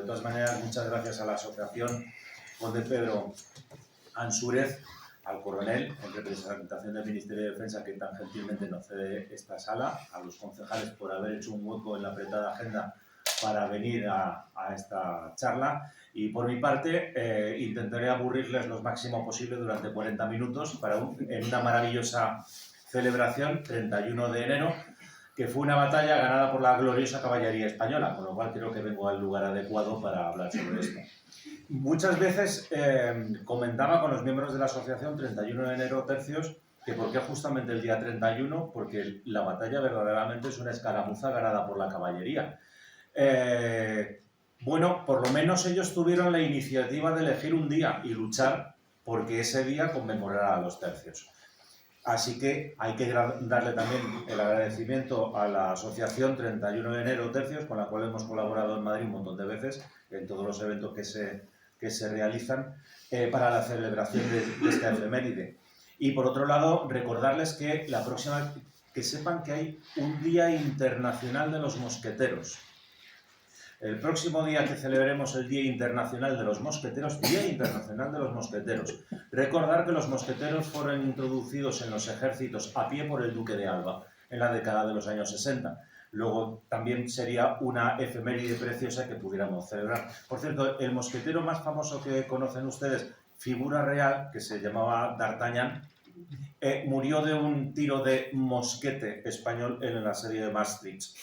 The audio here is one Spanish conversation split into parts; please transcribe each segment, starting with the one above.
De todas maneras, muchas gracias a la asociación Conde Pedro Ansúrez, al coronel, en representación del Ministerio de Defensa, que tan gentilmente nos cede esta sala, a los concejales por haber hecho un hueco en la apretada agenda para venir a esta charla, y por mi parte intentaré aburrirles lo máximo posible durante 40 minutos en una maravillosa celebración, 31 de enero, que fue una batalla ganada por la gloriosa caballería española, con lo cual creo que vengo al lugar adecuado para hablar sobre esto. Muchas veces comentaba con los miembros de la asociación 31 de enero tercios que por qué justamente el día 31, porque la batalla verdaderamente es una escaramuza ganada por la caballería. Bueno, por lo menos ellos tuvieron la iniciativa de elegir un día y luchar porque ese día conmemorara a los tercios. Así que hay que darle también el agradecimiento a la asociación 31 de enero tercios, con la cual hemos colaborado en Madrid un montón de veces, en todos los eventos que se realizan para la celebración de esta efeméride. Y por otro lado, recordarles que la próxima, que sepan que hay un Día Internacional de los Mosqueteros. El próximo día que celebremos el Día Internacional de los Mosqueteros, Día Internacional de los Mosqueteros. Recordar que los mosqueteros fueron introducidos en los ejércitos a pie por el Duque de Alba en la década de los años 60. Luego también sería una efeméride preciosa que pudiéramos celebrar. Por cierto, el mosquetero más famoso que conocen ustedes, figura real, que se llamaba D'Artagnan, murió de un tiro de mosquete español en la serie de Maastricht.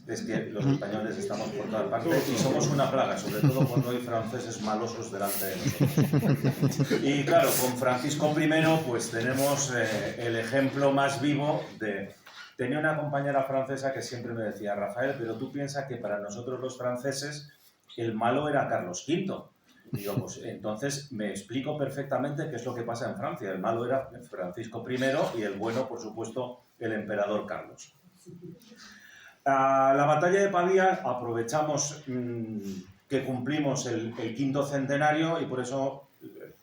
Es que los españoles estamos por todas partes y somos una plaga, sobre todo cuando hay franceses malosos delante de nosotros. Y claro, con Francisco I pues tenemos el ejemplo más vivo de... Tenía una compañera francesa que siempre me decía, Rafael, pero tú piensas que para nosotros los franceses el malo era Carlos V. Y digo, pues entonces me explico perfectamente qué es lo que pasa en Francia. El malo era Francisco I y el bueno, por supuesto, el emperador Carlos. La batalla de Pavía aprovechamos que cumplimos el quinto centenario y por eso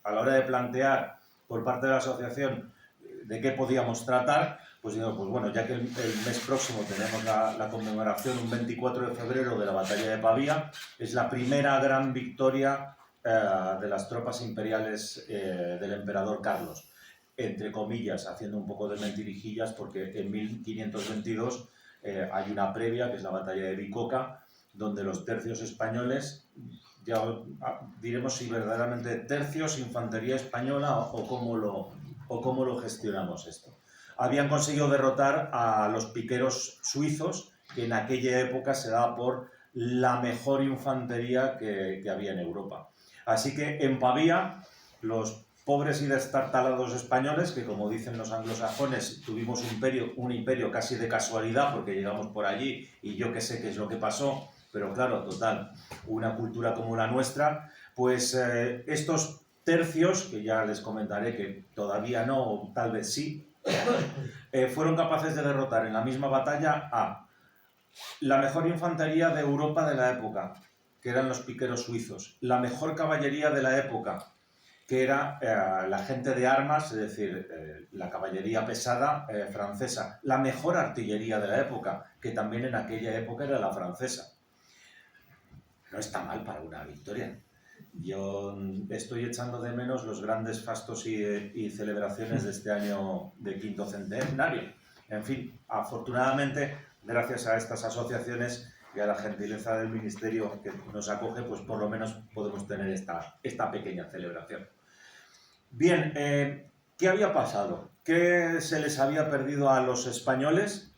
a la hora de plantear por parte de la asociación de qué podíamos tratar, pues digo, pues bueno, ya que el mes próximo tenemos la conmemoración, un 24 de febrero de la batalla de Pavía, es la primera gran victoria de las tropas imperiales del emperador Carlos, entre comillas, haciendo un poco de mentirijillas, porque en 1522 hay una previa, que es la batalla de Bicoca, donde los tercios españoles, ya diremos si verdaderamente tercios, infantería española o cómo lo gestionamos esto. Habían conseguido derrotar a los piqueros suizos, que en aquella época se daba por la mejor infantería que había en Europa. Así que en Pavía, los pobres y destartalados españoles, que como dicen los anglosajones, tuvimos un imperio casi de casualidad, porque llegamos por allí y yo que sé qué es lo que pasó, pero claro, total, una cultura como la nuestra, pues estos tercios, que ya les comentaré que todavía no, o tal vez sí, fueron capaces de derrotar en la misma batalla a la mejor infantería de Europa de la época, que eran los piqueros suizos, la mejor caballería de la época, que era la gente de armas, es decir, la caballería pesada francesa, la mejor artillería de la época, que también en aquella época era la francesa. No está mal para una victoria. Yo estoy echando de menos los grandes fastos y celebraciones de este año de quinto centenario. En fin, afortunadamente, gracias a estas asociaciones y a la gentileza del Ministerio que nos acoge, pues por lo menos podemos tener esta pequeña celebración. Bien, ¿qué había pasado? ¿Qué se les había perdido a los españoles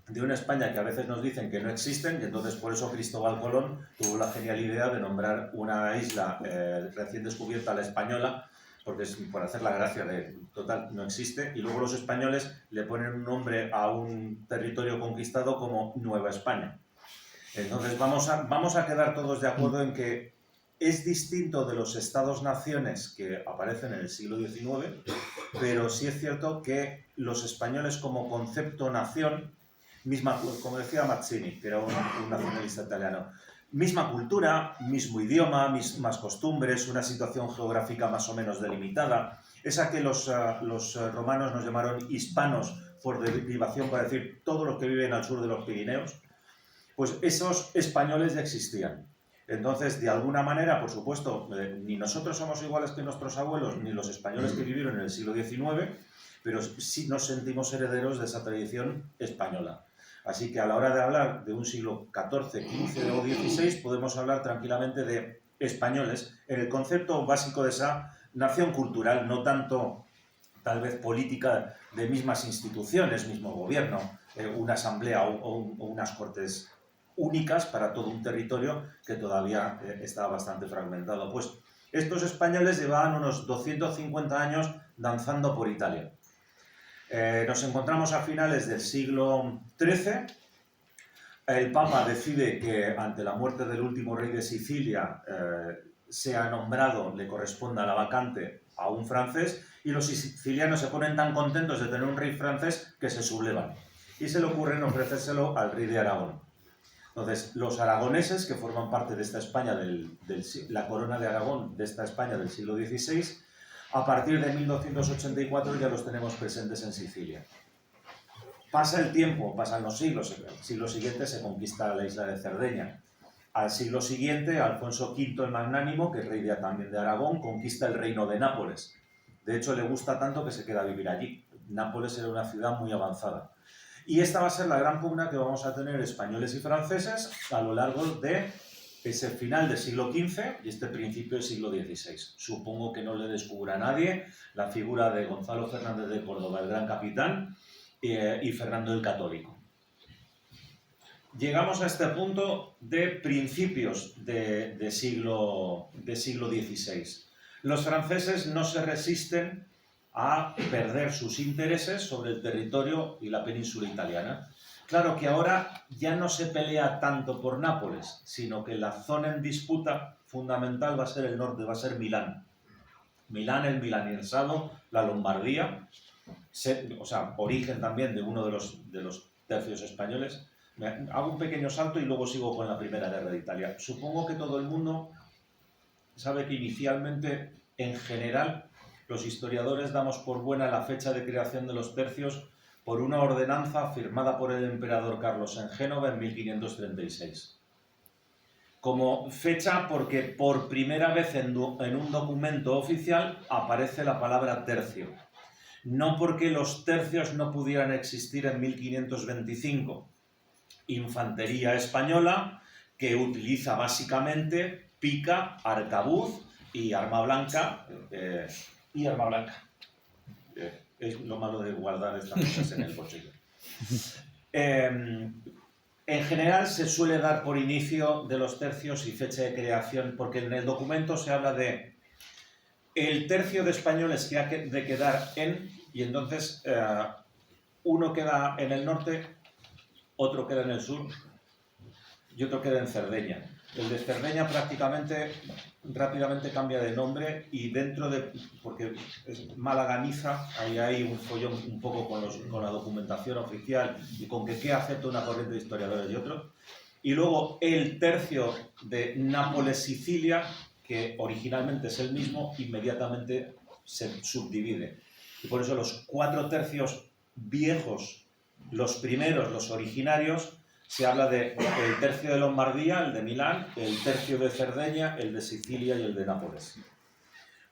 de una España que a veces nos dicen que no existen? Y entonces por eso Cristóbal Colón tuvo la genial idea de nombrar una isla recién descubierta, la Española, porque es por hacer la gracia de, total, no existe, y luego los españoles le ponen un nombre a un territorio conquistado como Nueva España. Entonces vamos a quedar todos de acuerdo en que es distinto de los estados-naciones que aparecen en el siglo XIX, pero sí es cierto que los españoles como concepto nación, misma, como decía Mazzini, que era un nacionalista italiano, misma cultura, mismo idioma, mismas costumbres, una situación geográfica más o menos delimitada, esa que los romanos nos llamaron hispanos por derivación, para decir todos los que viven al sur de los Pirineos, pues esos españoles ya existían. Entonces, de alguna manera, por supuesto, ni nosotros somos iguales que nuestros abuelos, ni los españoles que vivieron en el siglo XIX, pero sí nos sentimos herederos de esa tradición española. Así que a la hora de hablar de un siglo XIV, XV o XVI, podemos hablar tranquilamente de españoles en el concepto básico de esa nación cultural, no tanto tal vez política de mismas instituciones, mismo gobierno, una asamblea o unas cortes únicas para todo un territorio que todavía está bastante fragmentado. Pues estos españoles llevaban unos 250 años danzando por Italia. Nos encontramos a finales del siglo XIII. El Papa decide que ante la muerte del último rey de Sicilia sea nombrado, le corresponda la vacante a un francés, y los sicilianos se ponen tan contentos de tener un rey francés que se sublevan. Y se le ocurre ofrecérselo al rey de Aragón. Entonces, los aragoneses, que forman parte de esta España, la corona de Aragón de esta España del siglo XVI, a partir de 1284 ya los tenemos presentes en Sicilia. Pasa el tiempo, pasan los siglos. El siglo siguiente se conquista la isla de Cerdeña. Al siglo siguiente, Alfonso V el Magnánimo, que es rey también de Aragón, conquista el reino de Nápoles. De hecho, le gusta tanto que se queda a vivir allí. Nápoles era una ciudad muy avanzada. Y esta va a ser la gran pugna que vamos a tener españoles y franceses a lo largo de ese final del siglo XV y este principio del siglo XVI. Supongo que no le descubra a nadie la figura de Gonzalo Fernández de Córdoba, el gran capitán, y Fernando el Católico. Llegamos a este punto de principios de siglo XVI. Los franceses no se resisten a perder sus intereses sobre el territorio y la península italiana. Claro que ahora ya no se pelea tanto por Nápoles, sino que la zona en disputa fundamental va a ser el norte, va a ser Milán. Milán, el milaniensado, la Lombardía, origen también de uno de los tercios españoles. Hago un pequeño salto y luego sigo con la Primera Guerra de Italia. Supongo que todo el mundo sabe que inicialmente, en general, los historiadores damos por buena la fecha de creación de los tercios por una ordenanza firmada por el emperador Carlos en Génova en 1536. Como fecha porque por primera vez en un documento oficial aparece la palabra tercio. No porque los tercios no pudieran existir en 1525. Infantería española que utiliza básicamente pica, arcabuz y arma blanca. Es lo malo de guardar estas cosas en el bolsillo. En general se suele dar por inicio de los tercios y fecha de creación, porque en el documento se habla de el tercio de españoles que ha de quedar en, y entonces uno queda en el norte, otro queda en el sur y otro queda en Cerdeña. El de Cerdeña rápidamente cambia de nombre y porque es Málaga-Niza, ahí hay un follón un poco con la documentación oficial y con qué acepta una corriente de historiadores y otros. Y luego el tercio de Nápoles-Sicilia, que originalmente es el mismo, inmediatamente se subdivide. Y por eso los 4 tercios viejos, los primeros, los originarios, se habla del tercio de Lombardía, el de Milán, el tercio de Cerdeña, el de Sicilia y el de Nápoles.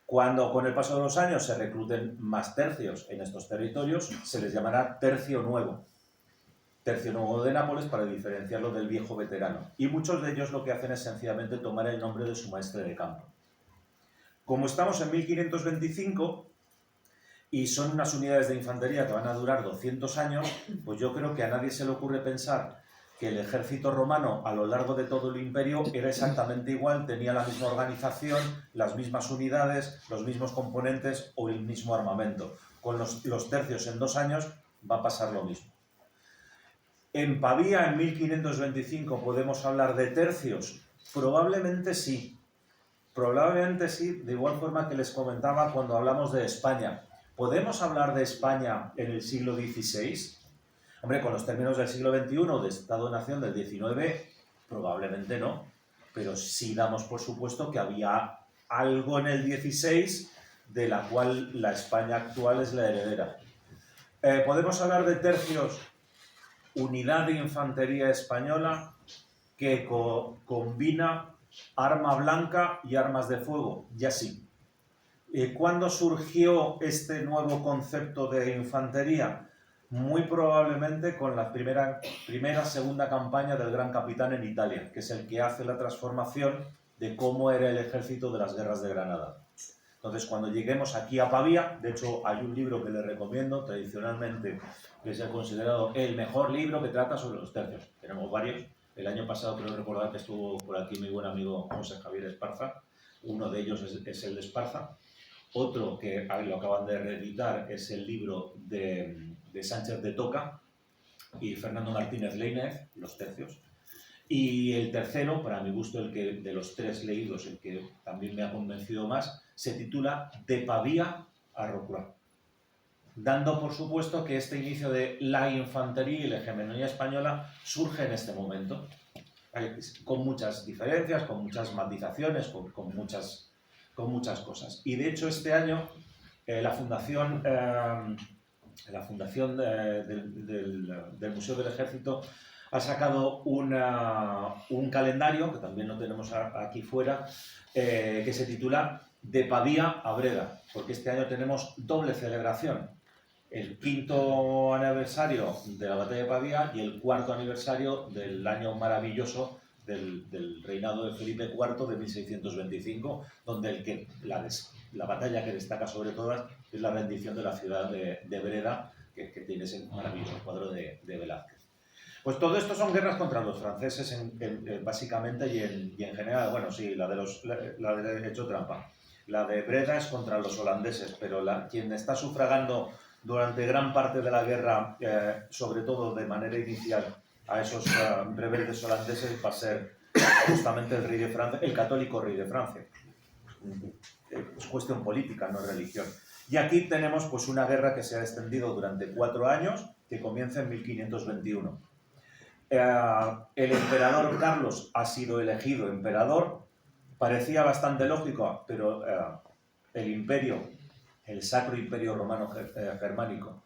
Cuando con el paso de los años se recluten más tercios en estos territorios, se les llamará tercio nuevo de Nápoles para diferenciarlo del viejo veterano. Y muchos de ellos lo que hacen es sencillamente tomar el nombre de su maestre de campo. Como estamos en 1525 y son unas unidades de infantería que van a durar 200 años, pues yo creo que a nadie se le ocurre pensar que el ejército romano a lo largo de todo el imperio era exactamente igual, tenía la misma organización, las mismas unidades, los mismos componentes o el mismo armamento. Con los tercios en 2 años va a pasar lo mismo. En Pavía, en 1525, ¿podemos hablar de tercios? Probablemente sí. Probablemente sí, de igual forma que les comentaba cuando hablamos de España. ¿Podemos hablar de España en el siglo XVI? Hombre, con los términos del siglo XXI, de Estado-Nación del XIX, probablemente no. Pero sí damos por supuesto que había algo en el XVI de la cual la España actual es la heredera. ¿Podemos hablar de tercios? Unidad de infantería española que combina arma blanca y armas de fuego, ya sí. ¿Cuándo surgió este nuevo concepto de infantería? Muy probablemente con la segunda campaña del Gran Capitán en Italia, que es el que hace la transformación de cómo era el ejército de las guerras de Granada. Entonces, cuando lleguemos aquí a Pavía, de hecho hay un libro que les recomiendo, tradicionalmente, que es considerado el mejor libro que trata sobre los tercios. Tenemos varios. El año pasado creo recordar que estuvo por aquí mi buen amigo José Javier Esparza. Uno de ellos es el de Esparza. Otro que lo acaban de reeditar es el libro de Sánchez de Toca y Fernando Martínez Leinez, Los tercios. Y el tercero, para mi gusto, el que de los tres leídos, el que también me ha convencido más, se titula De Pavía a Rocroi, dando por supuesto que este inicio de la infantería y la hegemonía española surge en este momento, con muchas diferencias, con muchas matizaciones, con muchas cosas. Y de hecho este año la fundación del Museo del Ejército ha sacado un calendario, que también lo tenemos aquí fuera, que se titula De Pavía a Breda, porque este año tenemos doble celebración. El 5º aniversario de la batalla de Pavía y el 4º aniversario del año maravilloso del reinado de Felipe IV de 1625, donde la batalla que destaca sobre todas es la rendición de la ciudad de Breda, que tiene ese maravilloso cuadro de Velázquez. Pues todo esto son guerras contra los franceses básicamente y en general, bueno, sí, la de hecho trampa. La de Breda es contra los holandeses, pero quien está sufragando durante gran parte de la guerra, sobre todo de manera inicial, a esos rebeldes holandeses va a ser justamente el rey de Francia, el católico rey de Francia. Es cuestión política, no religión. Y aquí tenemos pues una guerra que se ha extendido durante 4 años, que comienza en 1521. El emperador Carlos ha sido elegido emperador. Parecía bastante lógico, pero el imperio, el Sacro Imperio Romano Germánico,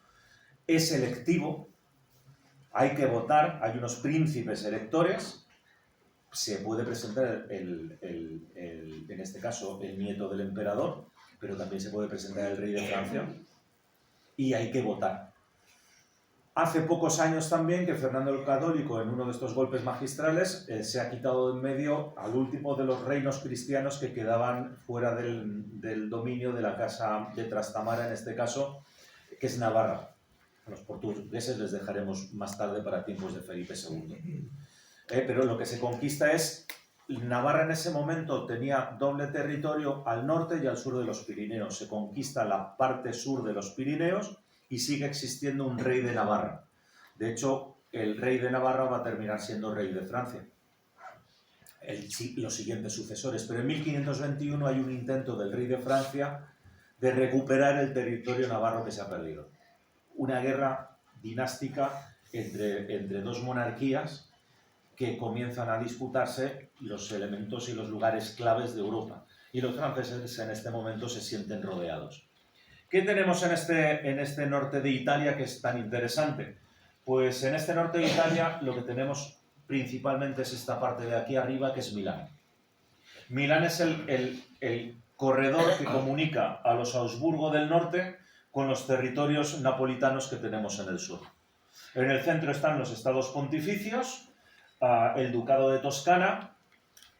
es electivo. Hay que votar, hay unos príncipes electores. Se puede presentar, en este caso, el nieto del emperador, pero también se puede presentar el rey de Francia. Y hay que votar. Hace pocos años también que Fernando el Católico, en uno de estos golpes magistrales, se ha quitado de en medio al último de los reinos cristianos que quedaban fuera del dominio de la casa de Trastamara, en este caso, que es Navarra. A los portugueses les dejaremos más tarde para tiempos de Felipe II. Pero lo que se conquista es... Navarra en ese momento tenía doble territorio al norte y al sur de los Pirineos. Se conquista la parte sur de los Pirineos y sigue existiendo un rey de Navarra. De hecho, el rey de Navarra va a terminar siendo rey de Francia. Los siguientes sucesores. Pero en 1521 hay un intento del rey de Francia de recuperar el territorio navarro que se ha perdido. Una guerra dinástica entre dos monarquías que comienzan a disputarse los elementos y los lugares claves de Europa. Y los franceses en este momento se sienten rodeados. ¿Qué tenemos en este norte de Italia que es tan interesante? Pues en este norte de Italia lo que tenemos principalmente es esta parte de aquí arriba, que es Milán. Milán es el corredor que comunica a los Augsburgo del norte con los territorios napolitanos que tenemos en el sur. En el centro están los estados pontificios, el ducado de Toscana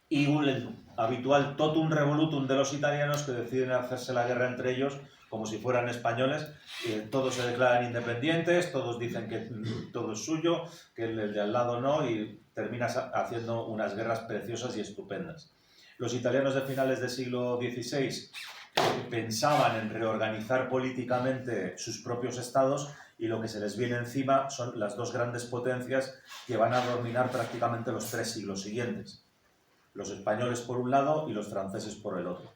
y el habitual totum revolutum de los italianos que deciden hacerse la guerra entre ellos como si fueran españoles. Todos se declaran independientes, todos dicen que todo es suyo, que el de al lado no, y terminas haciendo unas guerras preciosas y estupendas. Los italianos de finales del siglo XVI pensaban en reorganizar políticamente sus propios estados y lo que se les viene encima son las dos grandes potencias que van a dominar prácticamente los 3 siglos siguientes. Los españoles por un lado y los franceses por el otro.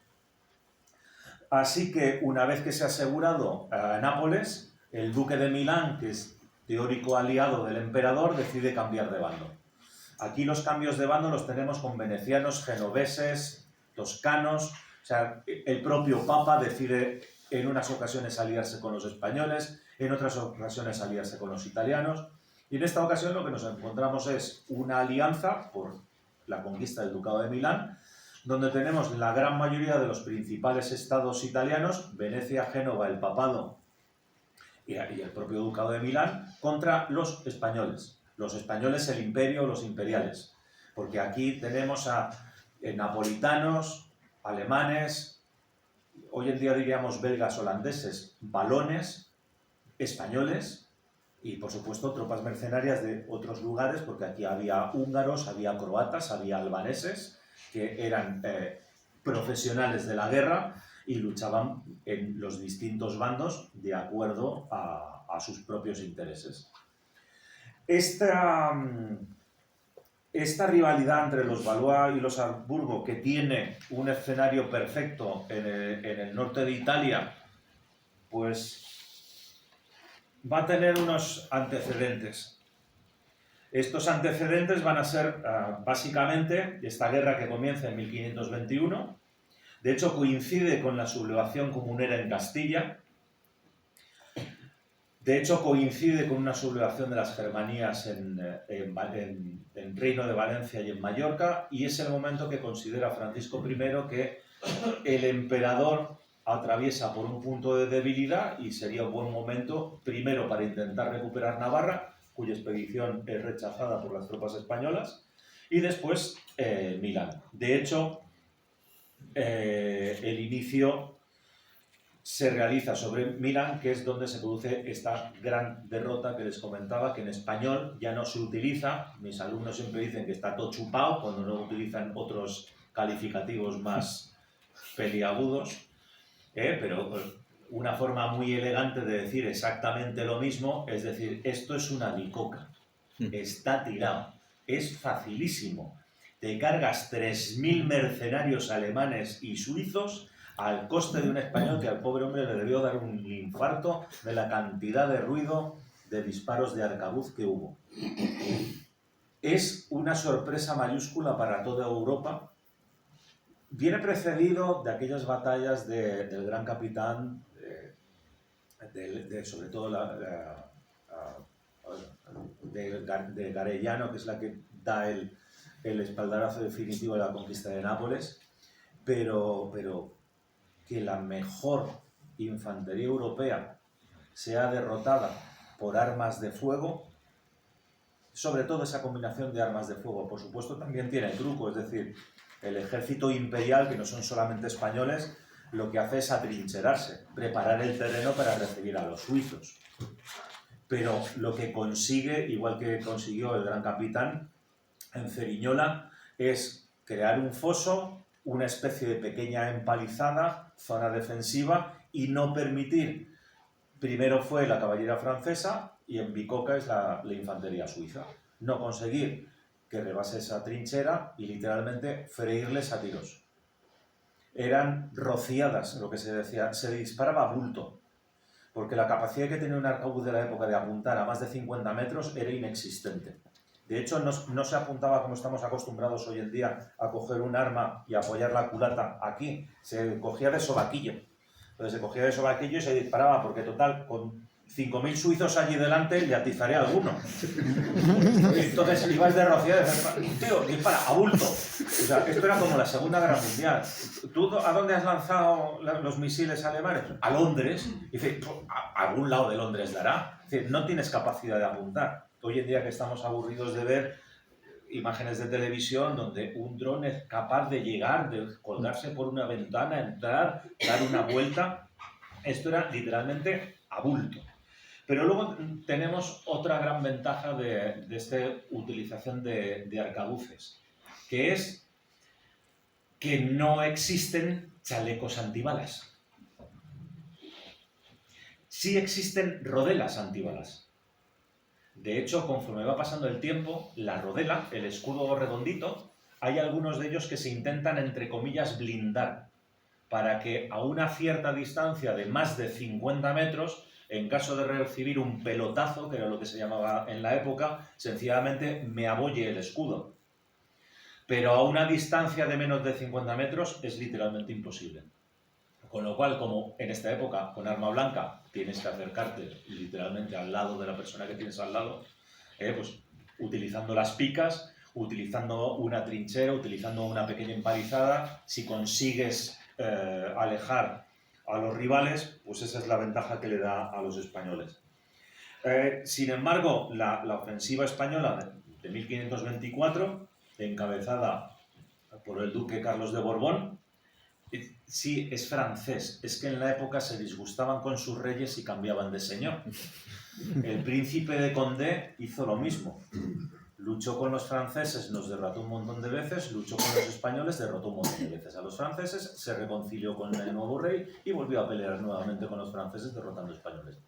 Así que una vez que se ha asegurado Nápoles, el duque de Milán, que es teórico aliado del emperador, decide cambiar de bando. Aquí los cambios de bando los tenemos con venecianos, genoveses, toscanos. O sea, el propio Papa decide en unas ocasiones aliarse con los españoles, en otras ocasiones aliarse con los italianos. Y en esta ocasión lo que nos encontramos es una alianza por la conquista del Ducado de Milán donde tenemos la gran mayoría de los principales estados italianos, Venecia, Génova, el Papado y el propio Ducado de Milán, contra los españoles. Los españoles, el imperio, los imperiales. Porque aquí tenemos a napolitanos, alemanes, hoy en día diríamos belgas, holandeses, valones, españoles y, por supuesto, tropas mercenarias de otros lugares, porque aquí había húngaros, había croatas, había albaneses, que eran profesionales de la guerra y luchaban en los distintos bandos de acuerdo a sus propios intereses. Esta rivalidad entre los Valois y los Habsburgo, que tiene un escenario perfecto en el norte de Italia, pues va a tener unos antecedentes. Estos antecedentes van a ser básicamente esta guerra que comienza en 1521. De hecho, coincide con la sublevación comunera en Castilla. De hecho, coincide con una sublevación de las Germanías en Reino de Valencia y en Mallorca, y es el momento que considera Francisco I que el emperador atraviesa por un punto de debilidad y sería un buen momento, primero, para intentar recuperar Navarra, cuya expedición es rechazada por las tropas españolas, y después Milán. De hecho, el inicio se realiza sobre Milán, que es donde se produce esta gran derrota que les comentaba, que en español ya no se utiliza. Mis alumnos siempre dicen que está todo chupado, cuando no utilizan otros calificativos más peliagudos, pero una forma muy elegante de decir exactamente lo mismo, es decir, esto es una bicoca, está tirado, es facilísimo. Te cargas 3.000 mercenarios alemanes y suizos al coste de un español que al pobre hombre le debió dar un infarto de la cantidad de ruido de disparos de arcabuz que hubo. Es una sorpresa mayúscula para toda Europa. Viene precedido de aquellas batallas del gran capitán, sobre todo de Garellano, que es la que da el espaldarazo definitivo de la conquista de Nápoles, pero que la mejor infantería europea sea derrotada por armas de fuego, sobre todo esa combinación de armas de fuego, por supuesto también tiene truco, es decir, el ejército imperial, que no son solamente españoles, lo que hace es atrincherarse, preparar el terreno para recibir a los suizos. Pero lo que consigue, igual que consiguió el gran capitán en Ceriñola, es crear un foso, una especie de pequeña empalizada, zona defensiva, y no permitir. Primero fue la caballería francesa y en bicoca es la infantería suiza. No conseguir que rebase esa trinchera y literalmente freírles a tiros. Eran rociadas, lo que se decía, se disparaba a bulto, porque la capacidad que tenía un arcabuz de la época de apuntar a más de 50 metros era inexistente. De hecho, no se apuntaba como estamos acostumbrados hoy en día a coger un arma y apoyar la culata aquí. Se cogía de sobaquillo. Entonces se cogía de sobaquillo y se disparaba, porque total, con 5.000 suizos allí delante le atizaré a alguno. Entonces ibas de rociar, tío, dispara, a bulto. O sea, esto era como la Segunda Guerra Mundial. ¿Tú a dónde has lanzado los misiles alemanes? A Londres. Y dice, a algún lado de Londres dará. Es decir, no tienes capacidad de apuntar. Hoy en día que estamos aburridos de ver imágenes de televisión donde un dron es capaz de llegar, de colgarse por una ventana, entrar, dar una vuelta, esto era literalmente a bulto. Pero luego tenemos otra gran ventaja de esta utilización de arcabuces, que es que no existen chalecos antibalas. Sí existen rodelas antibalas. De hecho, conforme va pasando el tiempo, la rodela, el escudo redondito, hay algunos de ellos que se intentan, entre comillas, blindar, para que a una cierta distancia de más de 50 metros, en caso de recibir un pelotazo, que era lo que se llamaba en la época, sencillamente me abolle el escudo. Pero a una distancia de menos de 50 metros es literalmente imposible. Con lo cual, como en esta época, con arma blanca, tienes que acercarte literalmente al lado de la persona que tienes al lado, pues utilizando las picas utilizando una trinchera, utilizando una pequeña empalizada. Si consigues alejar a los rivales, pues esa es la ventaja que le da a los españoles. Sin embargo, la ofensiva española de 1524, encabezada por el duque Carlos de Borbón, sí, es francés. Es que en la época se disgustaban con sus reyes y cambiaban de señor. El príncipe de Condé hizo lo mismo. Luchó con los franceses, nos derrotó un montón de veces, luchó con los españoles, derrotó un montón de veces a los franceses, se reconcilió con el nuevo rey y volvió a pelear nuevamente con los franceses, derrotando a españoles.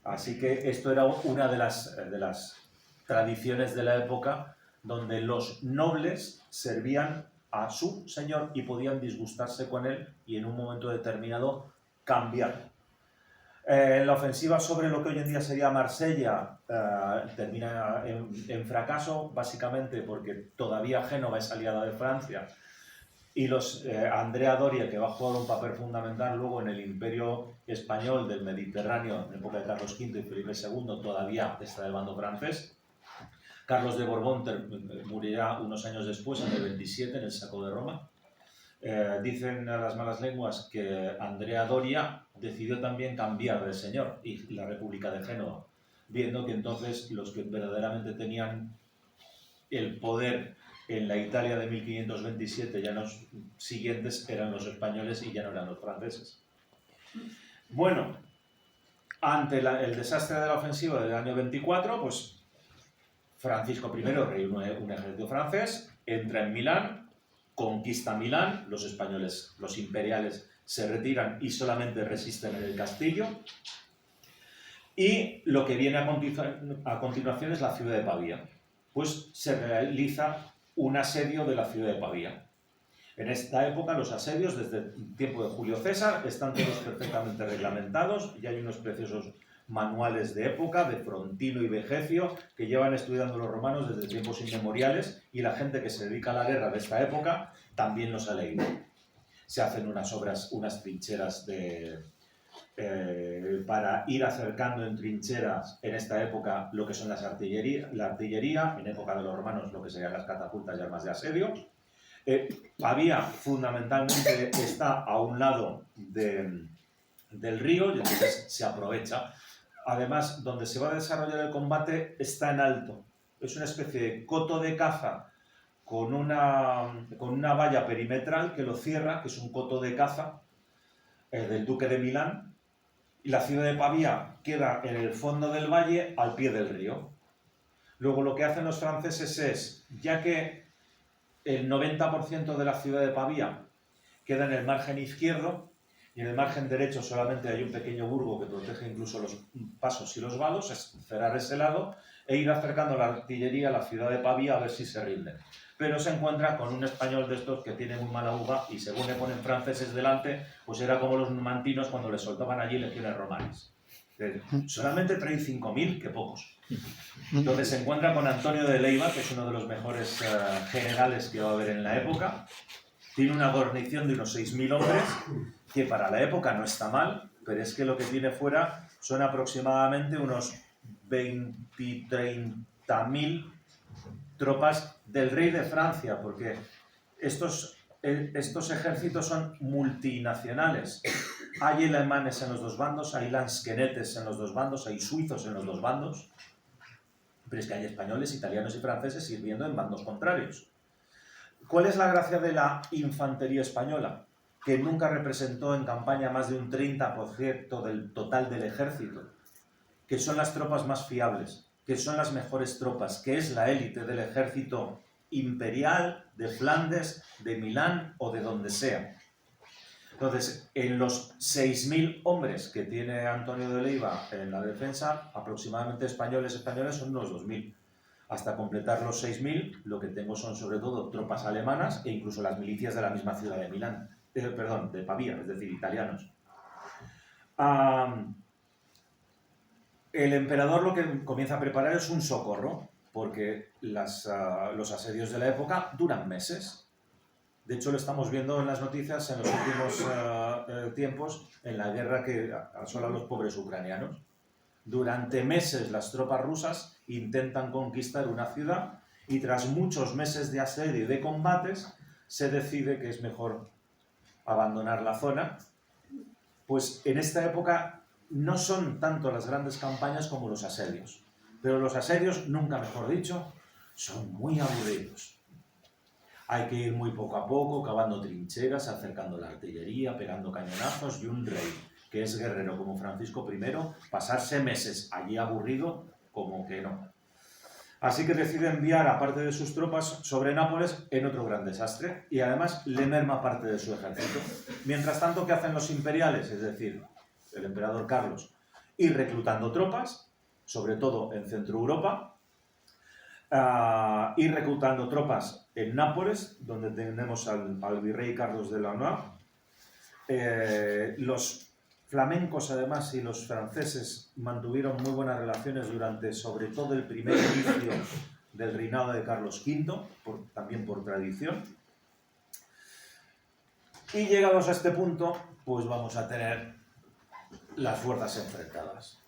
Así que esto era una de las tradiciones de la época, donde los nobles servían a su señor y podían disgustarse con él y en un momento determinado cambiar. La ofensiva sobre lo que hoy en día sería Marsella termina en fracaso, básicamente porque todavía Génova es aliada de Francia y Andrea Doria, que va a jugar un papel fundamental luego en el imperio español del Mediterráneo en época de Carlos V y Felipe II, todavía está del bando francés. Carlos de Borbón morirá unos años después, en el 27, en el saco de Roma. Dicen las malas lenguas que Andrea Doria decidió también cambiar de señor y la República de Génova, viendo que entonces los que verdaderamente tenían el poder en la Italia de 1527, ya los siguientes eran los españoles y ya no eran los franceses. Bueno, ante el desastre de la ofensiva del año 24, pues Francisco I reúne un ejército francés, entra en Milán, conquista Milán, los españoles, los imperiales, se retiran y solamente resisten en el castillo. Y lo que viene a continuación es la ciudad de Pavía. Pues se realiza un asedio de la ciudad de Pavía. En esta época los asedios, desde el tiempo de Julio César, están todos perfectamente reglamentados y hay unos preciosos manuales de época, de Frontino y Vegecio, que llevan estudiando los romanos desde tiempos inmemoriales y la gente que se dedica a la guerra de esta época también los ha leído. Se hacen unas obras, unas trincheras para ir acercando en trincheras en esta época lo que son la artillería, en época de los romanos lo que serían las catapultas y armas de asedio. Pavía fundamentalmente está a un lado del río y entonces se aprovecha. Además, donde se va a desarrollar el combate está en alto. Es una especie de coto de caza con una valla perimetral que lo cierra, que es un coto de caza del duque de Milán. Y la ciudad de Pavía queda en el fondo del valle, al pie del río. Luego lo que hacen los franceses es, ya que el 90% de la ciudad de Pavía queda en el margen izquierdo, y en el margen derecho solamente hay un pequeño burgo que protege incluso los pasos y los vados, es cerrar ese lado e ir acercando la artillería a la ciudad de Pavía a ver si se rinden. Pero se encuentra con un español de estos que tiene muy mala uva y según le ponen franceses delante, pues era como los numantinos cuando les soltaban allí legiones romanas. Solamente traen 5.000, que pocos. Entonces se encuentra con Antonio de Leiva, que es uno de los mejores generales que va a haber en la época. Tiene una guarnición de unos 6.000 hombres, que para la época no está mal, pero es que lo que tiene fuera son aproximadamente unos 20-30.000 tropas del rey de Francia, porque estos ejércitos son multinacionales. Hay alemanes en los dos bandos, hay lansquenetes en los dos bandos, hay suizos en los dos bandos, pero es que hay españoles, italianos y franceses sirviendo en bandos contrarios. ¿Cuál es la gracia de la infantería española? Que nunca representó en campaña más de un 30% del total del ejército, que son las tropas más fiables, que son las mejores tropas, que es la élite del ejército imperial, de Flandes, de Milán o de donde sea. Entonces, en los 6.000 hombres que tiene Antonio de Leiva en la defensa, aproximadamente españoles son unos 2.000. Hasta completar los 6.000, lo que tengo son sobre todo tropas alemanas e incluso las milicias de la misma ciudad de Milán, de Pavía, es decir, italianos. El emperador lo que comienza a preparar es un socorro, porque los asedios de la época duran meses. De hecho, lo estamos viendo en las noticias en los últimos tiempos, en la guerra que asola a los pobres ucranianos. Durante meses las tropas rusas intentan conquistar una ciudad y tras muchos meses de asedio y de combates, se decide que es mejor abandonar la zona. Pues en esta época no son tanto las grandes campañas como los asedios, pero los asedios, nunca mejor dicho, son muy aburridos. Hay que ir muy poco a poco, cavando trincheras, acercando la artillería, pegando cañonazos, y un rey, que es guerrero como Francisco I, pasarse meses allí aburrido, como que no. Así que decide enviar a parte de sus tropas sobre Nápoles en otro gran desastre, y además le merma parte de su ejército. Mientras tanto, ¿qué hacen los imperiales? Es decir, el emperador Carlos, ir reclutando tropas, sobre todo en Centro Europa, ir reclutando tropas en Nápoles, donde tenemos al virrey Carlos de Launois. Los flamencos, además, y los franceses mantuvieron muy buenas relaciones durante, sobre todo, el primer inicio del reinado de Carlos V, también por tradición. Y llegados a este punto, pues vamos a tener las fuerzas enfrentadas.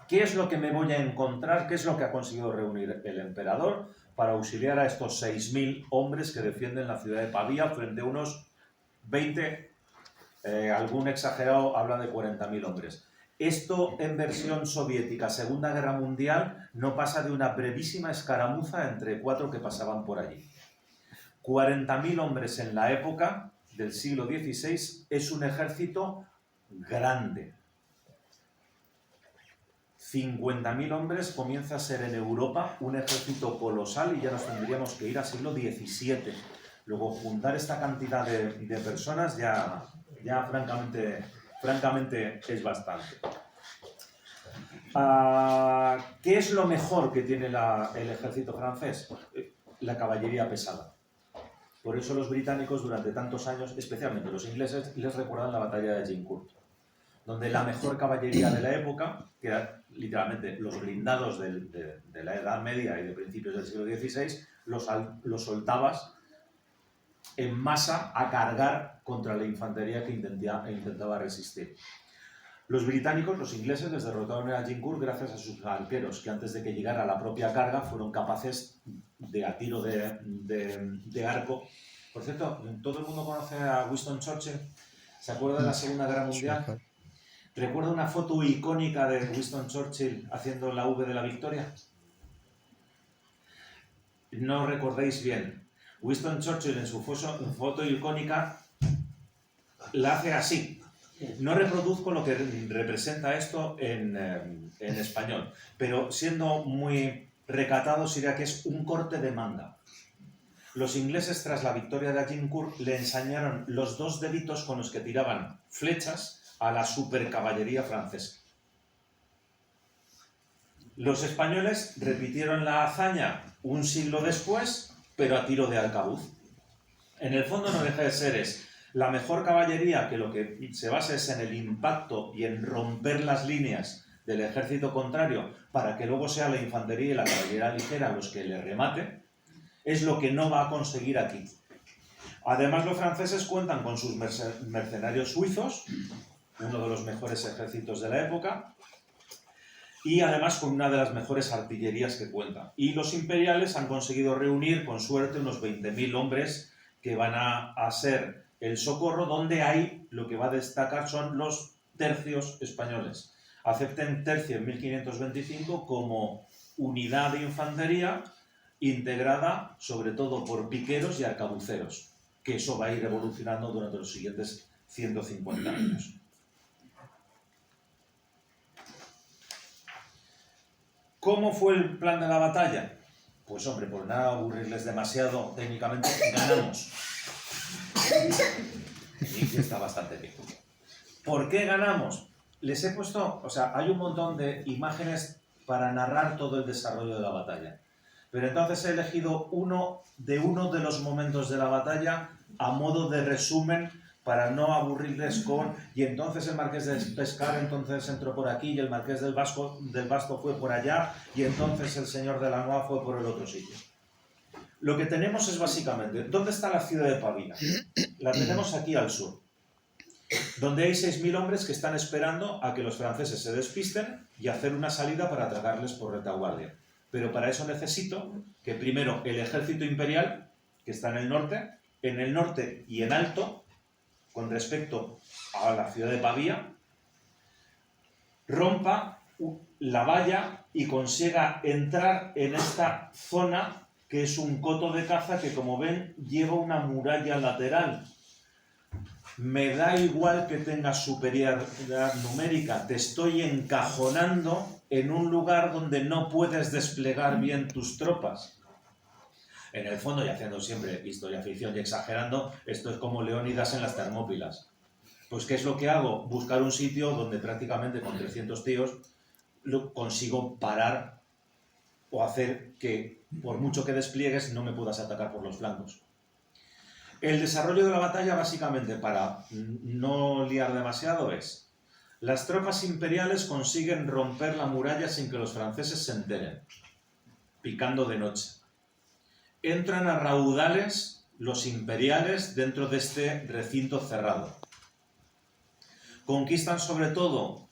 ¿Qué es lo que me voy a encontrar? ¿Qué es lo que ha conseguido reunir el emperador para auxiliar a estos 6.000 hombres que defienden la ciudad de Pavía frente a unos 20, algún exagerado habla de 40.000 hombres? Esto en versión soviética, Segunda Guerra Mundial, no pasa de una brevísima escaramuza entre 4 que pasaban por allí. 40.000 hombres en la época del siglo XVI es un ejército grande. 50.000 hombres comienza a ser en Europa un ejército colosal, y ya nos tendríamos que ir al siglo XVII. Luego, juntar esta cantidad de personas ya francamente es bastante. ¿Qué es lo mejor que tiene el ejército francés? La caballería pesada. Por eso los británicos durante tantos años, especialmente los ingleses, les recuerdan la batalla de Agincourt, donde la mejor caballería de la época, que eran literalmente los blindados de la Edad Media y de principios del siglo XVI, los soltabas en masa a cargar contra la infantería que intentaba resistir. Los británicos, los ingleses, les derrotaron en Agincourt gracias a sus arqueros, que antes de que llegara la propia carga fueron capaces de, a tiro de arco. Por cierto, ¿todo el mundo conoce a Winston Churchill? ¿Se acuerda de la Segunda Guerra Mundial? ¿Recuerda una foto icónica de Winston Churchill haciendo la V de la victoria? No recordéis bien. Winston Churchill en su foto icónica la hace así. No reproduzco lo que representa esto en español, pero siendo muy recatados diría que es un corte de manga. Los ingleses, tras la victoria de Agincourt, le enseñaron los 2 deditos con los que tiraban flechas a la supercaballería francesa. Los españoles repitieron la hazaña un siglo después, pero a tiro de arcabuz. En el fondo no deja de ser la mejor caballería, que lo que se basa es en el impacto y en romper las líneas del ejército contrario para que luego sea la infantería y la caballería ligera los que le rematen, es lo que no va a conseguir aquí. Además, los franceses cuentan con sus mercenarios suizos, uno de los mejores ejércitos de la época, y además con una de las mejores artillerías que cuentan. Y los imperiales han conseguido reunir, con suerte, unos 20.000 hombres que van a ser el socorro, donde hay, lo que va a destacar son los tercios españoles. Acepten tercio en 1525 como unidad de infantería integrada sobre todo por piqueros y arcabuceros, que eso va a ir evolucionando durante los siguientes 150 años. ¿Cómo fue el plan de la batalla? Pues hombre, por nada aburrirles demasiado técnicamente, ganamos. Y que está bastante bien. ¿Por qué ganamos? Les he puesto, o sea, hay un montón de imágenes para narrar todo el desarrollo de la batalla. Pero entonces he elegido uno de los momentos de la batalla a modo de resumen para no aburrirles con... Y entonces el marqués de Pescar entonces entró por aquí y el marqués del Basto fue por allá y entonces el señor de Launois fue por el otro sitio. Lo que tenemos es básicamente... ¿Dónde está la ciudad de Pavía? La tenemos aquí al sur, donde hay 6.000 hombres que están esperando a que los franceses se despisten y hacer una salida para atacarles por retaguardia. Pero para eso necesito que primero el ejército imperial, que está en el norte y en alto, con respecto a la ciudad de Pavía, rompa la valla y consiga entrar en esta zona que es un coto de caza que, como ven, lleva una muralla lateral. Me da igual que tengas superioridad numérica, te estoy encajonando en un lugar donde no puedes desplegar bien tus tropas. En el fondo, y haciendo siempre historia ficción y exagerando, esto es como Leónidas en las Termópilas. Pues, ¿qué es lo que hago? Buscar un sitio donde prácticamente con 300 tíos consigo parar o hacer que, por mucho que despliegues, no me puedas atacar por los flancos. El desarrollo de la batalla, básicamente, para no liar demasiado, es: las tropas imperiales consiguen romper la muralla sin que los franceses se enteren, picando de noche. Entran a raudales los imperiales dentro de este recinto cerrado. Conquistan sobre todo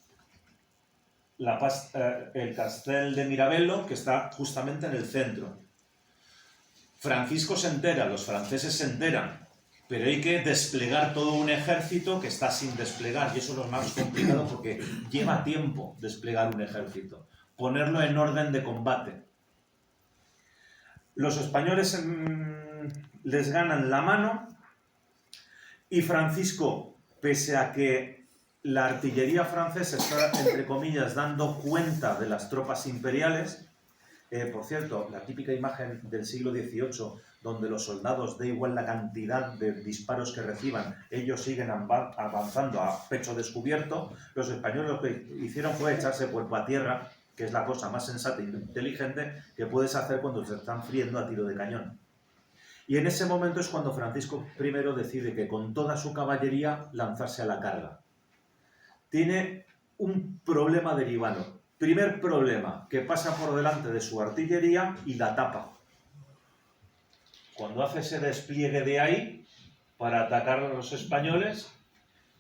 el Castel de Mirabello, que está justamente en el centro. Francisco se entera, los franceses se enteran, pero hay que desplegar todo un ejército que está sin desplegar, y eso es lo más complicado porque lleva tiempo desplegar un ejército, ponerlo en orden de combate. Los españoles les ganan la mano y Francisco, pese a que la artillería francesa está, entre comillas, dando cuenta de las tropas imperiales. Por cierto, la típica imagen del siglo XVIII, donde los soldados, da igual la cantidad de disparos que reciban, ellos siguen avanzando a pecho descubierto. Los españoles lo que hicieron fue echarse cuerpo a tierra, que es la cosa más sensata e inteligente que puedes hacer cuando se están friendo a tiro de cañón. Y en ese momento es cuando Francisco I decide que con toda su caballería lanzarse a la carga. Tiene un problema derivado. Primer problema, que pasa por delante de su artillería y la tapa. Cuando hace ese despliegue de ahí para atacar a los españoles,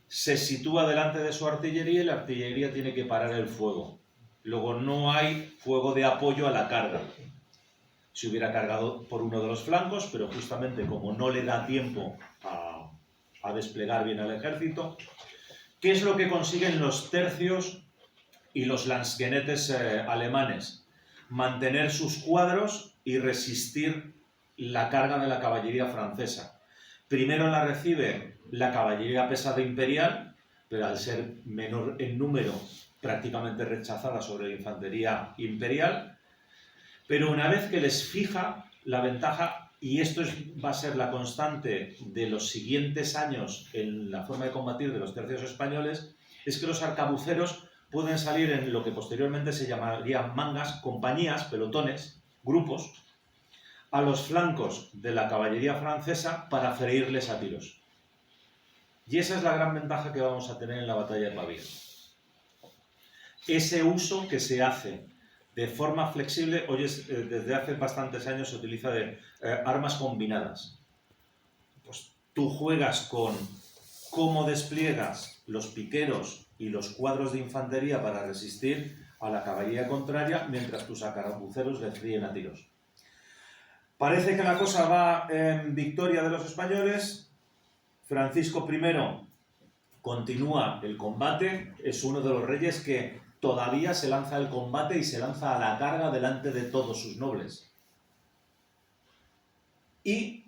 se sitúa delante de su artillería y la artillería tiene que parar el fuego. Luego no hay fuego de apoyo a la carga. Se hubiera cargado por uno de los flancos, pero justamente como no le da tiempo a desplegar bien al ejército, ¿qué es lo que consiguen los tercios y los lansquenetes alemanes? Mantener sus cuadros y resistir la carga de la caballería francesa. Primero la recibe la caballería pesada imperial, pero al ser menor en número, prácticamente rechazada sobre la infantería imperial. Pero una vez que les fija la ventaja, y esto va a ser la constante de los siguientes años en la forma de combatir de los tercios españoles, es que los arcabuceros pueden salir en lo que posteriormente se llamarían mangas, compañías, pelotones, grupos, a los flancos de la caballería francesa para freírles a tiros. Y esa es la gran ventaja que vamos a tener en la batalla de Pavía. Ese uso que se hace de forma flexible, hoy desde hace bastantes años se utiliza de armas combinadas. Pues tú juegas con cómo despliegas los piqueros y los cuadros de infantería para resistir a la caballería contraria, mientras tus arcabuceros les fríen a tiros. Parece que la cosa va en victoria de los españoles. Francisco I continúa el combate, es uno de los reyes que todavía se lanza al combate y se lanza a la carga delante de todos sus nobles. Y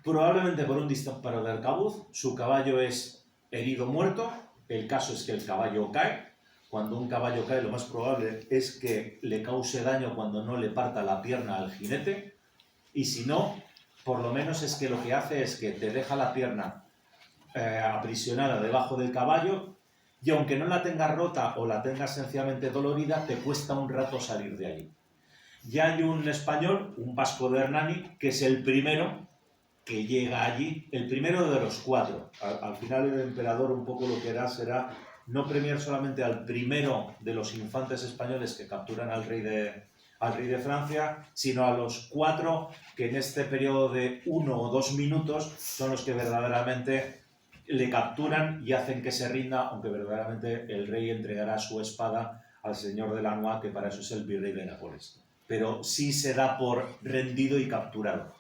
probablemente por un disparo de arcabuz, su caballo es herido muerto. El caso es que el caballo cae. Cuando un caballo cae, lo más probable es que le cause daño cuando no le parta la pierna al jinete. Y si no, por lo menos es que lo que hace es que te deja la pierna aprisionada debajo del caballo, y aunque no la tengas rota o la tengas sencillamente dolorida, te cuesta un rato salir de ahí. Ya hay un español, un Vasco de Hernani, que es el primero que llega allí, el primero de los cuatro. Al final el emperador un poco lo que hará será no premiar solamente al primero de los infantes españoles que capturan al rey de Francia, sino a los cuatro que en este periodo de 1 o 2 minutos son los que verdaderamente le capturan y hacen que se rinda, aunque verdaderamente el rey entregará su espada al señor de Lannoy, que para eso es el virrey de Nápoles. pero sí se da por rendido y capturado.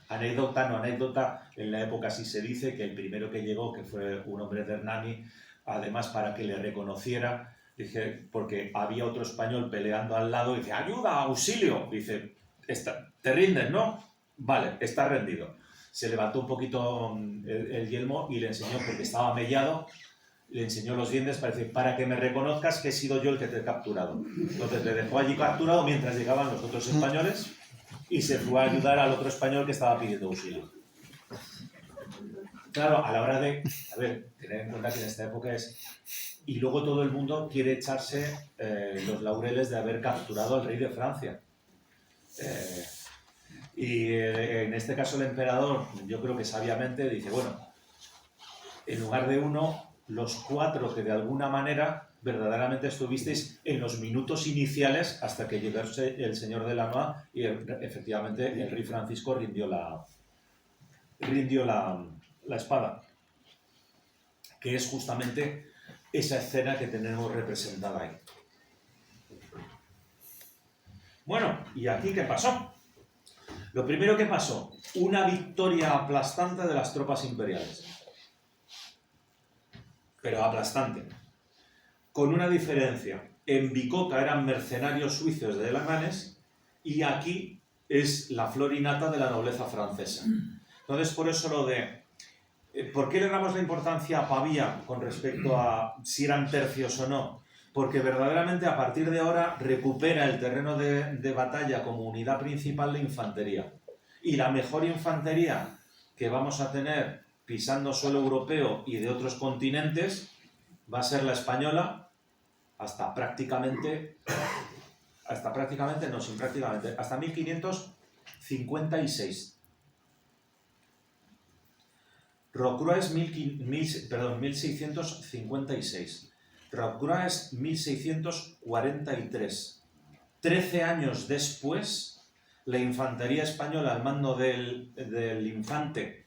Anécdota, no anécdota, en la época sí se dice que el primero que llegó, que fue un hombre de Hernani, además para que le reconociera, dice, porque había otro español peleando al lado, y dice, ¡ayuda, auxilio! Dice, ¿te rindes, no? Vale, está rendido. Se levantó un poquito el yelmo y le enseñó, porque estaba mellado, le enseñó los dientes para que me reconozcas que he sido yo el que te he capturado. Entonces le dejó allí capturado mientras llegaban los otros españoles y se fue a ayudar al otro español que estaba pidiendo auxilio. Claro, a la hora de, a ver, tener en cuenta que en esta época es... Y luego todo el mundo quiere echarse los laureles de haber capturado al rey de Francia. En este caso el emperador, yo creo que sabiamente dice, bueno, en lugar de uno, los 4 que de alguna manera verdaderamente estuvisteis en los minutos iniciales hasta que llegase el señor de Lannoy y efectivamente el rey Francisco rindió la espada, que es justamente esa escena que tenemos representada ahí. Bueno, ¿y aquí qué pasó? Lo primero que pasó, una victoria aplastante de las tropas imperiales. Pero aplastante. Con una diferencia. En Bicota eran mercenarios suizos de alemanes y aquí es la flor y nata de la nobleza francesa. Entonces, por eso lo de... ¿Por qué le damos la importancia a Pavía con respecto a si eran tercios o no? Porque verdaderamente a partir de ahora recupera el terreno de batalla como unidad principal de infantería. Y la mejor infantería que vamos a tener pisando suelo europeo y de otros continentes va a ser la española hasta 1556. Rocroi 1656. Rocroi 1643. 13 años después, la infantería española al mando del infante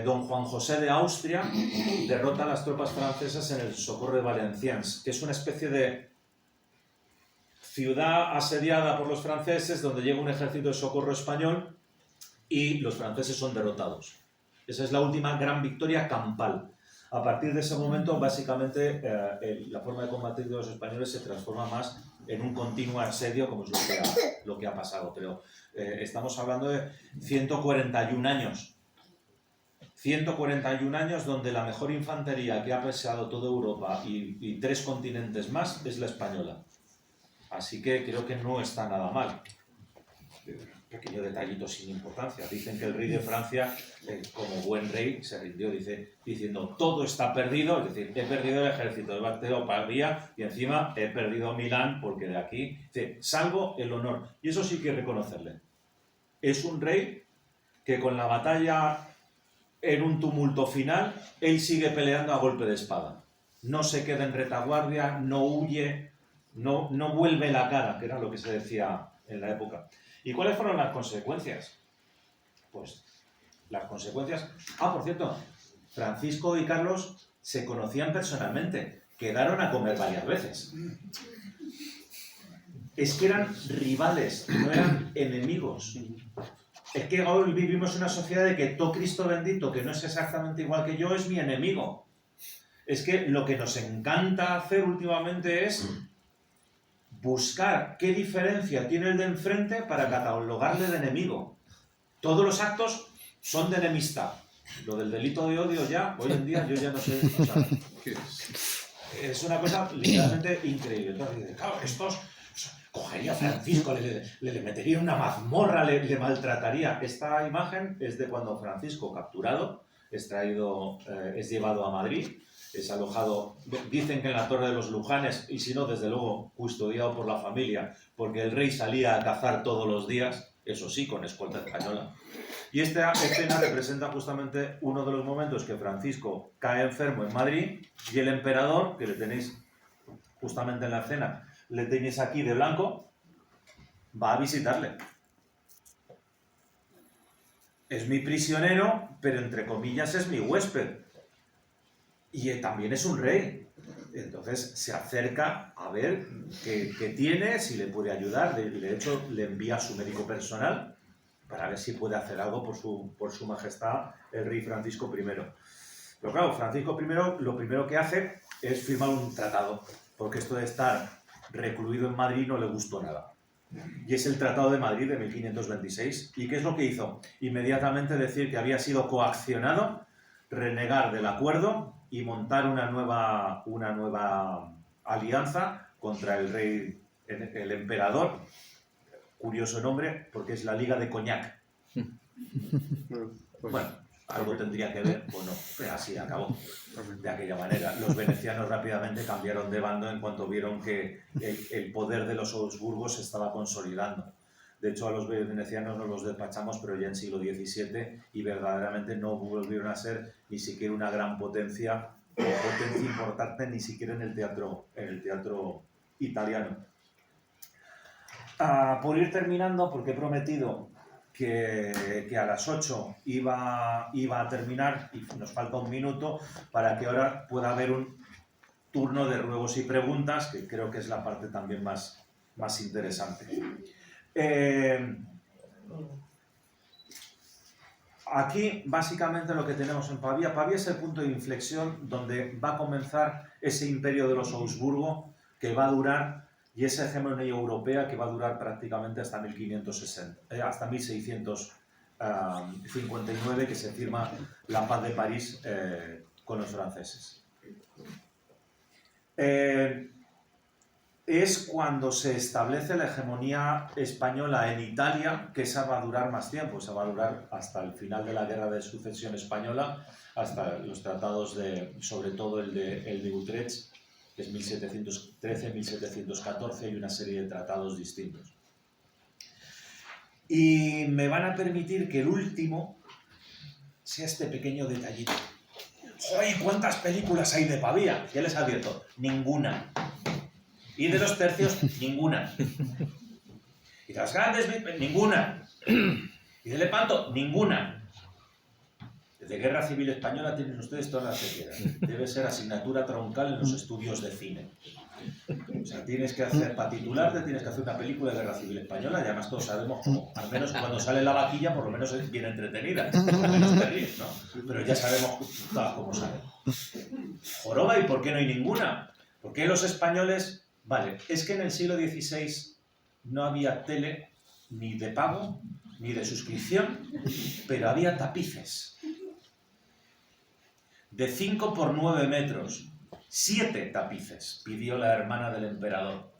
don Juan José de Austria derrota a las tropas francesas en el Socorro de Valenciennes, que es una especie de ciudad asediada por los franceses donde llega un ejército de socorro español y los franceses son derrotados. Esa es la última gran victoria campal. A partir de ese momento, básicamente, la forma de combatir de los españoles se transforma más en un continuo asedio, como es lo que ha pasado. Pero estamos hablando de 141 años. 141 años donde la mejor infantería que ha pesado toda Europa y 3 continentes más es la española. Así que creo que no está nada mal. Pequeño detallito sin importancia. Dicen que el rey de Francia, como buen rey, se rindió diciendo todo está perdido, es decir, he perdido el ejército de Bartolomé Pavía y encima he perdido Milán porque de aquí, salvo el honor. Y eso sí que reconocerle. Es un rey que con la batalla en un tumulto final, él sigue peleando a golpe de espada. No se queda en retaguardia, no huye, no vuelve la cara, que era lo que se decía en la época. ¿Y cuáles fueron las consecuencias? Pues las consecuencias... por cierto, Francisco y Carlos se conocían personalmente, quedaron a comer varias veces. Es que eran rivales, no eran enemigos. Es que hoy vivimos en una sociedad de que todo Cristo bendito, que no es exactamente igual que yo, es mi enemigo. Es que lo que nos encanta hacer últimamente es buscar qué diferencia tiene el de enfrente para catalogarle de enemigo. Todos los actos son de enemistad. Lo del delito de odio ya, hoy en día yo ya no sé. O sea, es una cosa literalmente increíble. Entonces, claro, estos... cogería a Francisco, le metería una mazmorra, le maltrataría. Esta imagen es de cuando Francisco, capturado, es llevado a Madrid, es alojado, dicen que en la Torre de los Lujanes, y si no, desde luego, custodiado por la familia, porque el rey salía a cazar todos los días, eso sí, con escolta española. Y esta escena representa justamente uno de los momentos que Francisco cae enfermo en Madrid y el emperador, que le tenéis justamente en la escena, le tenéis aquí de blanco, va a visitarle. Es mi prisionero, pero entre comillas es mi huésped. y también es un rey. Entonces se acerca a ver qué tiene, si le puede ayudar. De hecho, le envía a su médico personal para ver si puede hacer algo por su majestad el rey Francisco I. Pero claro, Francisco I lo primero que hace es firmar un tratado, porque esto de estar recluido en Madrid no le gustó nada. Y es el Tratado de Madrid de 1526. ¿Y qué es lo que hizo? Inmediatamente decir que había sido coaccionado, renegar del acuerdo y montar una nueva alianza contra el rey, el emperador. Curioso nombre, porque es la Liga de Coñac. Bueno, algo tendría que ver o no, pero así acabó, de aquella manera. Los venecianos rápidamente cambiaron de bando en cuanto vieron que el poder de los Habsburgos se estaba consolidando. De hecho, a los venecianos nos los despachamos, pero ya en siglo XVII, y verdaderamente no volvieron a ser ni siquiera una gran potencia, o potencia importante ni siquiera en el teatro italiano. Por ir terminando, porque he prometido que a las 8 iba a terminar y nos falta un minuto para que ahora pueda haber un turno de ruegos y preguntas, que creo que es la parte también más interesante. Aquí básicamente lo que tenemos en Pavía es el punto de inflexión donde va a comenzar ese imperio de los Habsburgo que va a durar, y esa hegemonía europea que va a durar prácticamente hasta 1659, que se firma la paz de París con los franceses. Es cuando se establece la hegemonía española en Italia, que esa va a durar más tiempo, esa va a durar hasta el final de la Guerra de Sucesión Española, hasta los tratados sobre todo el de Utrecht, que es 1713-1714, y una serie de tratados distintos. Y me van a permitir que el último sea este pequeño detallito. ¡Joder! ¿Cuántas películas hay de Pavía? Ya les advierto, ninguna. Y de los tercios, ninguna. Y de las grandes, ninguna. Y de Lepanto, ninguna. De Guerra Civil Española tienen ustedes todas las que quieran. Debe ser asignatura troncal en los estudios de cine. O sea, tienes que hacer, para titularte, tienes que hacer una película de Guerra Civil Española, y además todos sabemos cómo, al menos cuando sale la vaquilla, por lo menos es bien entretenida, por lo menos te ríes, ¿no? Pero ya sabemos todas cómo sale. Joroba, ¿y por qué no hay ninguna? ¿Por qué los españoles? Vale, es que en el siglo XVI no había tele ni de pago, ni de suscripción, pero había tapices. De 5 por 9 metros, 7 tapices, pidió la hermana del emperador.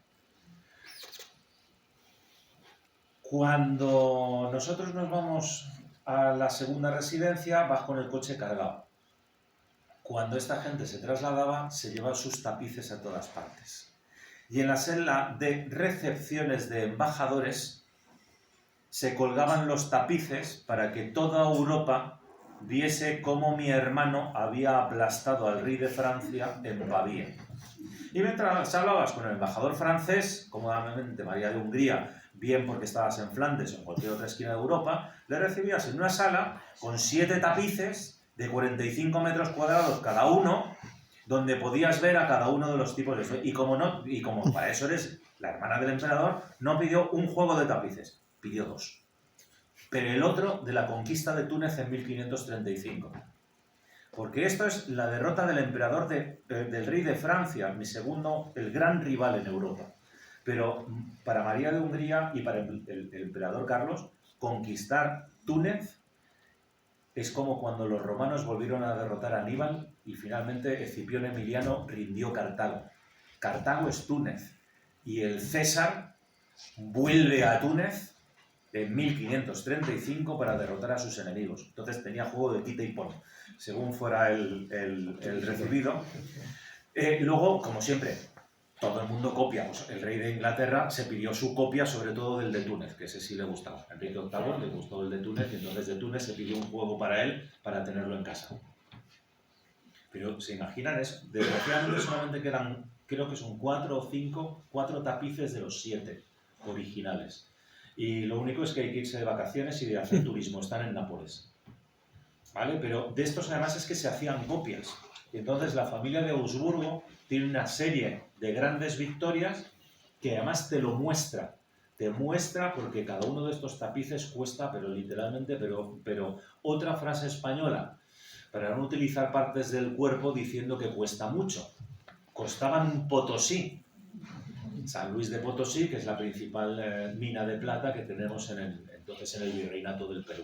Cuando nosotros nos vamos a la segunda residencia, vas con el coche cargado. Cuando esta gente se trasladaba, se llevaba sus tapices a todas partes. Y en la sala de recepciones de embajadores se colgaban los tapices para que toda Europa viese cómo mi hermano había aplastado al rey de Francia en Pavía. Y mientras hablabas con el embajador francés, cómodamente María de Hungría, bien porque estabas en Flandes o en cualquier otra esquina de Europa, le recibías en una sala con 7 tapices de 45 metros cuadrados cada uno, donde podías ver a cada uno de los tipos de... Y como para eso eres la hermana del emperador, no pidió un juego de tapices, pidió 2. Pero el otro de la conquista de Túnez en 1535. Porque esto es la derrota del emperador del rey de Francia, mi segundo, el gran rival en Europa. Pero para María de Hungría y para el emperador Carlos, conquistar Túnez es como cuando los romanos volvieron a derrotar a Aníbal y finalmente Escipión Emiliano rindió Cartago. Cartago es Túnez y el César vuelve a Túnez en 1535 para derrotar a sus enemigos. Entonces tenía juego de quita y pon, según fuera el recibido. Luego, como siempre, todo el mundo copia. Pues el rey de Inglaterra se pidió su copia, sobre todo del de Túnez, que ese sí le gustaba. A Enrique VIII le gustó el de Túnez, y entonces de Túnez se pidió un juego para él, para tenerlo en casa. Pero, ¿se imaginan eso? Desgraciadamente solamente quedan, creo que son 4 o 5, 4 tapices de los 7 originales. Y lo único es que hay que irse de vacaciones y de hacer turismo, están en Nápoles. ¿Vale? Pero de estos además es que se hacían copias. Y entonces la familia de Augsburgo tiene una serie de grandes victorias que además te lo muestra. Te muestra porque cada uno de estos tapices cuesta, pero literalmente, pero otra frase española, para no utilizar partes del cuerpo diciendo que cuesta mucho. Costaban un Potosí. San Luis de Potosí, que es la principal mina de plata que tenemos entonces en el Virreinato del Perú.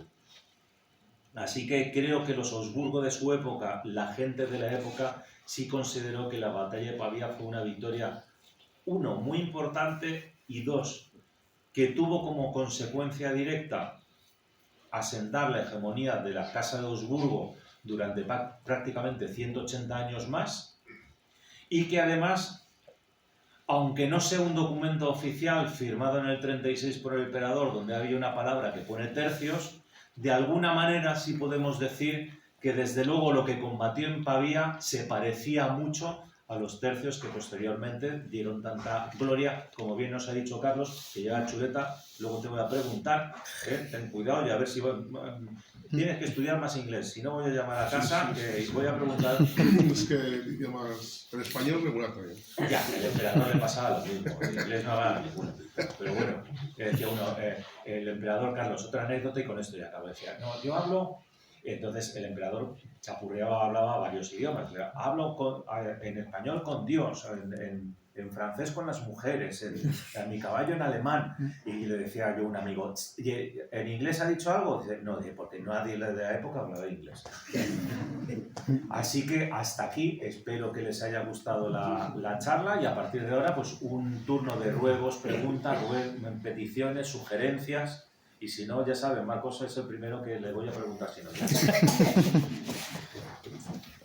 Así que creo que los Augsburgo de su época, la gente de la época, sí consideró que la batalla de Pavía fue una victoria, uno, muy importante, y dos, que tuvo como consecuencia directa asentar la hegemonía de la Casa de Augsburgo durante prácticamente 180 años más, y que además, aunque no sea un documento oficial firmado en el 36 por el emperador, donde había una palabra que pone tercios, de alguna manera sí podemos decir que desde luego lo que combatió en Pavía se parecía mucho a los tercios que posteriormente dieron tanta gloria, como bien nos ha dicho Carlos, que lleva chuleta. Luego te voy a preguntar, ten cuidado y a ver si tienes que estudiar más inglés, si no voy a llamar a casa y voy a preguntar. Es que llamas en español regular también. Ya, el emperador le pasaba lo mismo, en inglés no hablaba ninguno. Pero bueno, decía uno, el emperador Carlos, otra anécdota y con esto ya acabo. Decía, no, yo hablo. Entonces el emperador chapurreaba, hablaba varios idiomas. Hablo en español con Dios, en francés con las mujeres, en mi caballo en alemán. Y le decía yo a un amigo, ¿en inglés ha dicho algo? Dice, no, porque nadie de la época hablaba inglés. Así que hasta aquí, espero que les haya gustado la charla y a partir de ahora pues un turno de ruegos, preguntas, peticiones, sugerencias. Y si no, ya saben, Marcos es el primero que le voy a preguntar si no.